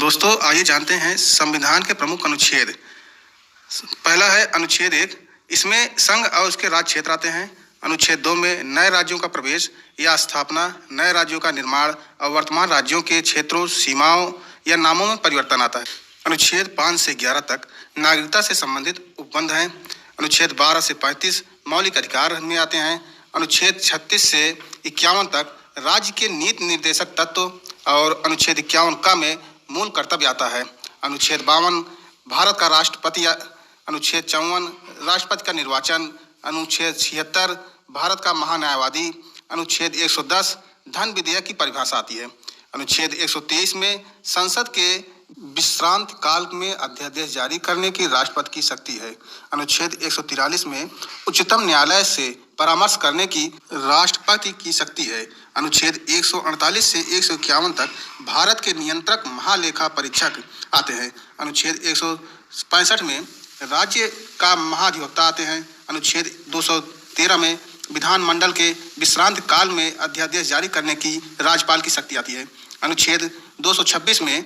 दोस्तों आइए जानते हैं संविधान के प्रमुख अनुच्छेद। पहला है अनुच्छेद 1। इसमें संघ और उसके राज्य क्षेत्र आते हैं। अनुच्छेद 2 में नए राज्यों का प्रवेश या स्थापना, नए राज्यों का निर्माण और वर्तमान राज्यों के क्षेत्रों, सीमाओं या नामों में परिवर्तन आता है। अनुच्छेद 5 से 11 तक नागरिकता से संबंधित उपबंध हैं। अनुच्छेद 12 से 35 मौलिक अधिकार में आते हैं। अनुच्छेद 36 से 51 तक राज्य के नीति निर्देशक तत्व और अनुच्छेद 51 का में मूल कर्तव्य आता है। अनुच्छेद 52 भारत का राष्ट्रपति, अनुच्छेद 54 राष्ट्रपति का निर्वाचन, अनुच्छेद 76 भारत का महान्यायवादी, अनुच्छेद 110 धन विधेयक की परिभाषा आती है। अनुच्छेद 123 में संसद के विश्रांत काल में अध्यादेश जारी करने की राष्ट्रपति की शक्ति है। अनुच्छेद 143 में उच्चतम न्यायालय से परामर्श करने की राष्ट्रपति की शक्ति है। अनुच्छेद 148 से 151 तक भारत के नियंत्रक महालेखा परीक्षक आते हैं। अनुच्छेद 165 में राज्य का महाधिवक्ता आते हैं। अनुच्छेद 213 में विधानमंडल के विश्रांत काल में अध्यादेश जारी करने की राज्यपाल की शक्ति आती है। अनुच्छेद 226 में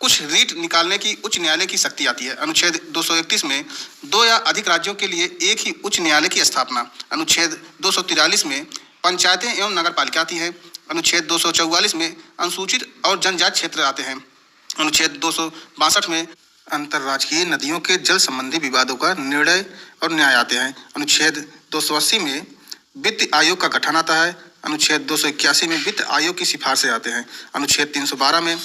कुछ रीट निकालने की उच्च न्यायालय की शक्ति आती है। अनुच्छेद 231 में 2 या अधिक राज्यों के लिए एक ही उच्च न्यायालय की स्थापना। अनुच्छेद 243 में पंचायतें एवं नगर पालिका आती है। अनुच्छेद 244 में अनुसूचित और जनजाति क्षेत्र आते हैं। अनुच्छेद 262 में अंतर्राज्यीय नदियों के जल संबंधी विवादों का निर्णय और न्याय आते हैं। अनुच्छेद 280 में वित्त आयोग का गठन आता है। अनुच्छेद 281 में वित्त आयोग की सिफारिशें आते हैं। अनुच्छेद 312 में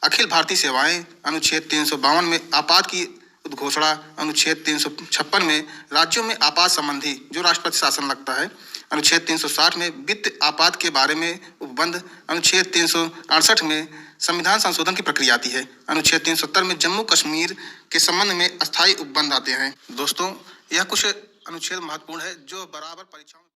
अखिल भारतीय सेवाएं। अनुच्छेद 352 में आपात की उद्घोषणा। अनुच्छेद 356 में राज्यों में आपात संबंधी जो राष्ट्रपति शासन लगता है। अनुच्छेद 360 में वित्त आपात के बारे में उपबंध। अनुच्छेद 368 में संविधान संशोधन की प्रक्रिया आती है। अनुच्छेद 370 में जम्मू कश्मीर के संबंध में अस्थायी उपबंध आते हैं। दोस्तों यह कुछ अनुच्छेद महत्वपूर्ण है जो बराबर परीक्षाओं